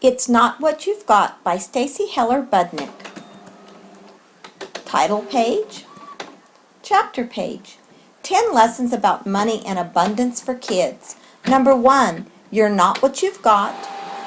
It's Not What You've Got by Stacy Heller Budnick. Title page, chapter page. 10 lessons about money and abundance for kids. Number 1, you're not what you've got.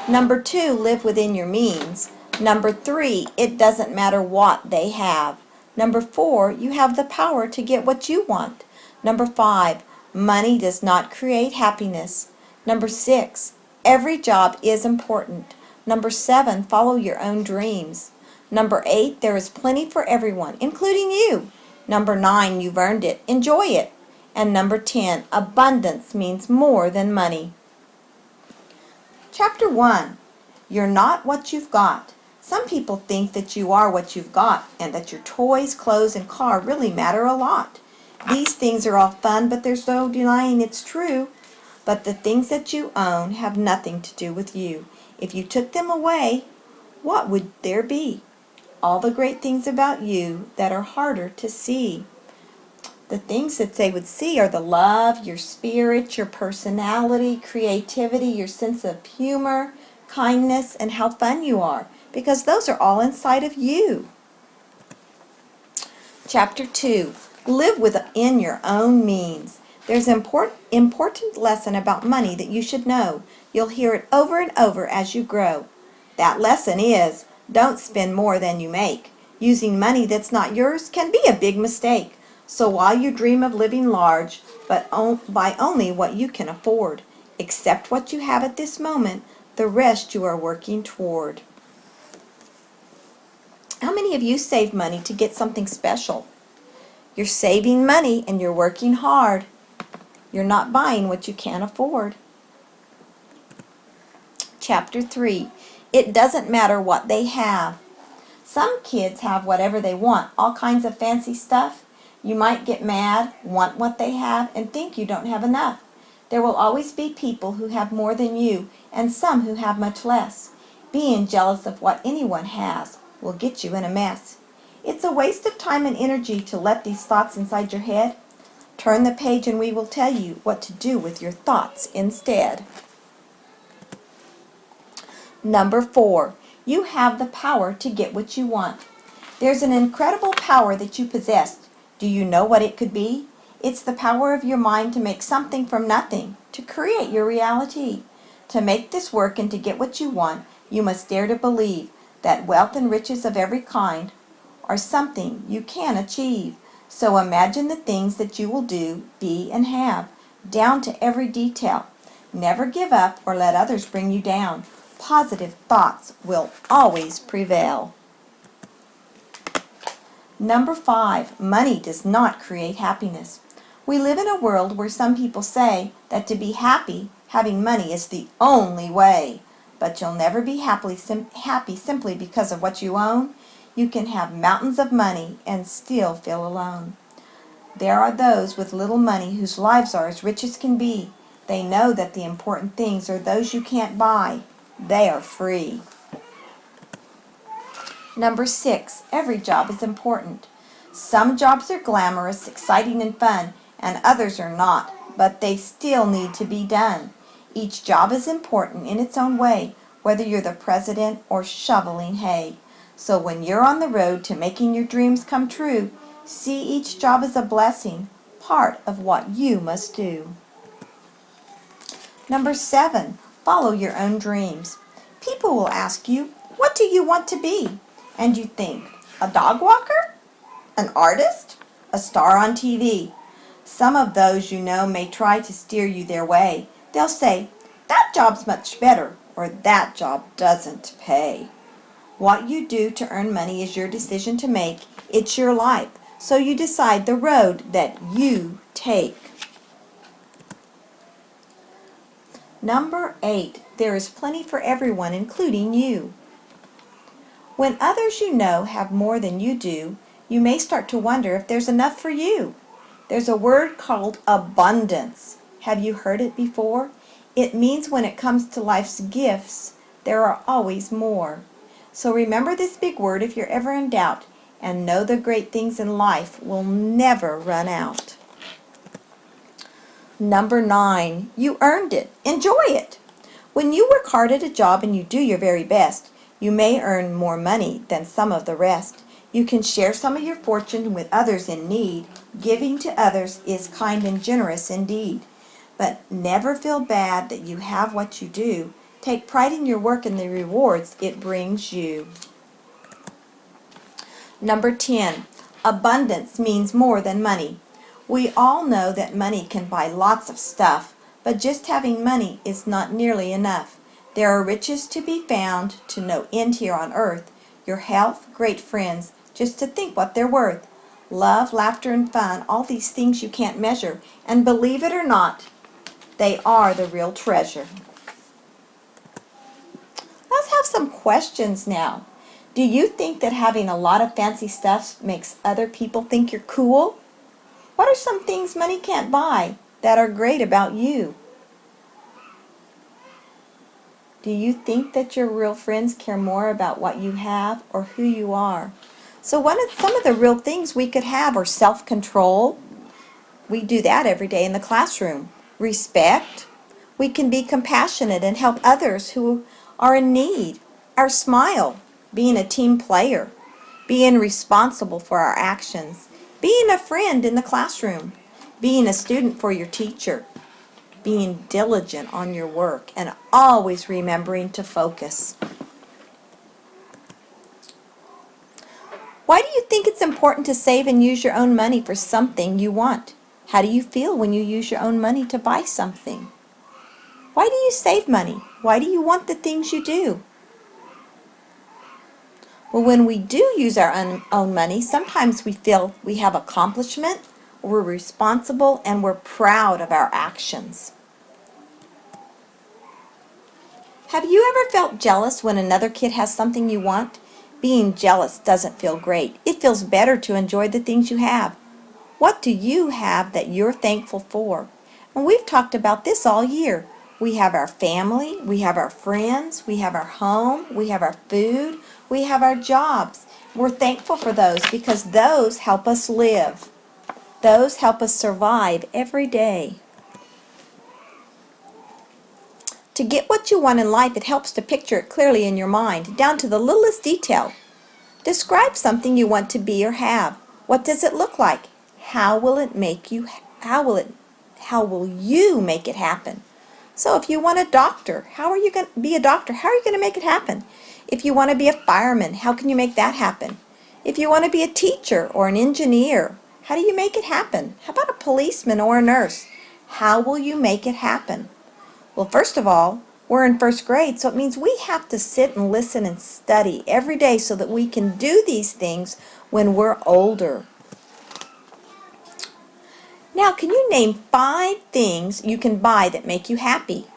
Number 2, live within your means. Number 3, it doesn't matter what they have. Number 4, you have the power to get what you want. Number 5, money does not create happiness. Number 6, every job is important. Number 7, follow your own dreams. Number 8, there is plenty for everyone, including you. Number 9, you've earned it. Enjoy it. And number 10, abundance means more than money. Chapter 1, you're not what you've got. Some people think that you are what you've got and that your toys, clothes, and car really matter a lot. These things are all fun, but there's no denying it's true. But the things that you own have nothing to do with you. If you took them away, what would there be? All the great things about you that are harder to see. The things that they would see are the love, your spirit, your personality, creativity, your sense of humor, kindness, and how fun you are, because those are all inside of you. Chapter 2, live within your own means. There's an important lesson about money that you should know. You'll hear it over and over as you grow. That lesson is, don't spend more than you make. Using money that's not yours can be a big mistake. So while you dream of living large, but buy only what you can afford. Accept what you have at this moment, the rest you are working toward. How many of you save money to get something special? You're saving money and you're working hard. You're not buying what you can't afford. Chapter 3, it doesn't matter what they have. Some kids have whatever they want, all kinds of fancy stuff. You might get mad, want what they have, and think you don't have enough. There will always be people who have more than you, and some who have much less. Being jealous of what anyone has will get you in a mess. It's a waste of time and energy to let these thoughts inside your head. Turn the page and we will tell you what to do with your thoughts instead. Number 4, you have the power to get what you want. There's an incredible power that you possess. Do you know what it could be? It's the power of your mind to make something from nothing, to create your reality. To make this work and to get what you want, you must dare to believe that wealth and riches of every kind are something you can achieve. So imagine the things that you will do, be, and have, down to every detail. Never give up or let others bring you down. Positive thoughts will always prevail. Number 5, money does not create happiness. We live in a world where some people say that to be happy, having money is the only way. But you'll never be happy simply because of what you own. You can have mountains of money and still feel alone. There are those with little money whose lives are as rich as can be. They know that the important things are those you can't buy. They are free. Number 6, every job is important. Some jobs are glamorous, exciting, and fun, and others are not, but they still need to be done. Each job is important in its own way, whether you're the president or shoveling hay. So when you're on the road to making your dreams come true, see each job as a blessing, part of what you must do. Number 7, follow your own dreams. People will ask you, what do you want to be? And you think, a dog walker? An artist? A star on TV? Some of those you know may try to steer you their way. They'll say, that job's much better, or that job doesn't pay. What you do to earn money is your decision to make. It's your life, so you decide the road that you take. Number 8, there is plenty for everyone, including you. When others you know have more than you do, you may start to wonder if there's enough for you. There's a word called abundance. Have you heard it before? It means when it comes to life's gifts, there are always more. So remember this big word if you're ever in doubt, and know the great things in life will never run out. Number 9, you earned it. Enjoy it. When you work hard at a job and you do your very best, you may earn more money than some of the rest. You can share some of your fortune with others in need. Giving to others is kind and generous indeed. But never feel bad that you have what you do. Take pride in your work and the rewards it brings you. Number 10, abundance means more than money. We all know that money can buy lots of stuff, but just having money is not nearly enough. There are riches to be found to no end here on earth. Your health, great friends, just to think what they're worth. Love, laughter, and fun, all these things you can't measure. And believe it or not, they are the real treasure. Let's have some questions now. Do you think that having a lot of fancy stuff makes other people think you're cool? What are some things money can't buy that are great about you? Do you think that your real friends care more about what you have or who you are? So some of the real things we could have are self-control. We do that every day in the classroom. Respect. We can be compassionate and help others who are in need. Our smile. Being a team player. Being responsible for our actions. Being a friend in the classroom. Being a student for your teacher. Being diligent on your work and always remembering to focus. Why do you think it's important to save and use your own money for something you want? How do you feel when you use your own money to buy something? Why do you save money? Why do you want the things you do? Well, when we do use our own money, sometimes we feel we have accomplishment, we're responsible, and we're proud of our actions. Have you ever felt jealous when another kid has something you want? Being jealous doesn't feel great. It feels better to enjoy the things you have. What do you have that you're thankful for? And we've talked about this all year. We have our family, we have our friends, we have our home, we have our food, we have our jobs. We're thankful for those because those help us live. Those help us survive every day. To get what you want in life, it helps to picture it clearly in your mind, down to the littlest detail. Describe something you want to be or have. What does it look like? How will you make it happen? So if you want a doctor, how are you going to be a doctor? How are you going to make it happen? If you want to be a fireman, how can you make that happen? If you want to be a teacher or an engineer, how do you make it happen? How about a policeman or a nurse? How will you make it happen? Well, first of all, we're in first grade, so it means we have to sit and listen and study every day so that we can do these things when we're older. Now, can you name 5 things you can buy that make you happy?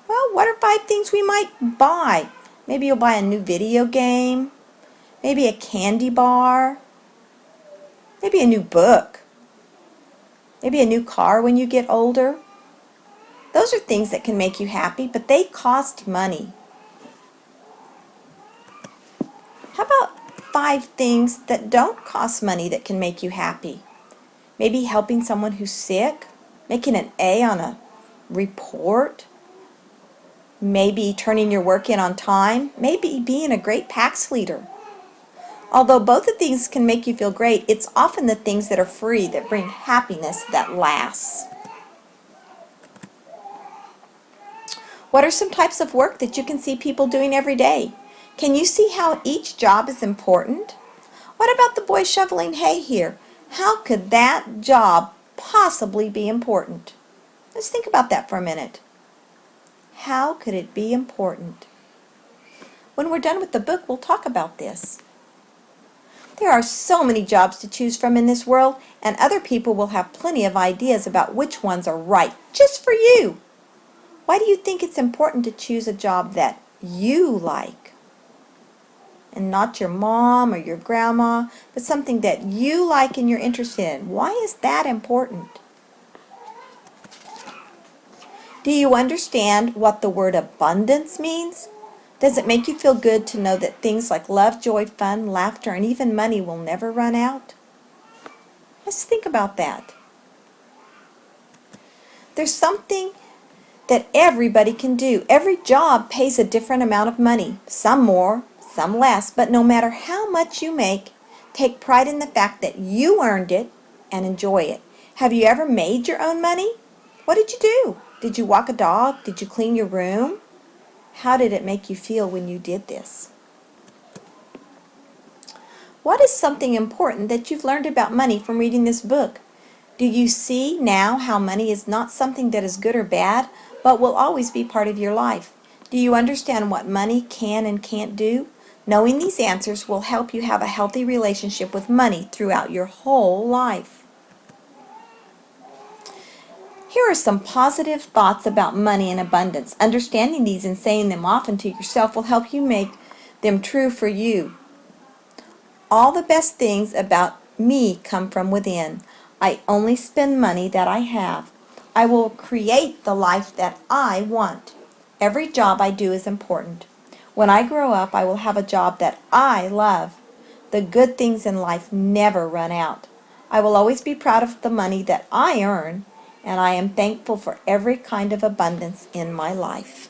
Well, what are 5 things we might buy? Maybe you'll buy a new video game, maybe a candy bar, maybe a new book, maybe a new car when you get older. Those are things that can make you happy, but they cost money. How about 5 things that don't cost money that can make you happy? Maybe helping someone who's sick, making an A on a report, maybe turning your work in on time, maybe being a great PAX leader. Although both of these can make you feel great, it's often the things that are free that bring happiness that lasts. What are some types of work that you can see people doing every day? Can you see how each job is important? What about the boy shoveling hay here? How could that job possibly be important? Let's think about that for a minute. How could it be important? When we're done with the book, we'll talk about this. There are so many jobs to choose from in this world, and other people will have plenty of ideas about which ones are right just for you. Why do you think it's important to choose a job that you like? And not your mom or your grandma, but something that you like and you're interested in. Why is that important? Do you understand what the word abundance means? Does it make you feel good to know that things like love, joy, fun, laughter, and even money will never run out? Let's think about that. There's something that everybody can do. Every job pays a different amount of money, some more, some less, but no matter how much you make, take pride in the fact that you earned it and enjoy it. Have you ever made your own money? What did you do? Did you walk a dog? Did you clean your room? How did it make you feel when you did this? What is something important that you've learned about money from reading this book? Do you see now how money is not something that is good or bad, but will always be part of your life? Do you understand what money can and can't do? Knowing these answers will help you have a healthy relationship with money throughout your whole life. Here are some positive thoughts about money and abundance. Understanding these and saying them often to yourself will help you make them true for you. All the best things about me come from within. I only spend money that I have. I will create the life that I want. Every job I do is important. When I grow up, I will have a job that I love. The good things in life never run out. I will always be proud of the money that I earn, and I am thankful for every kind of abundance in my life.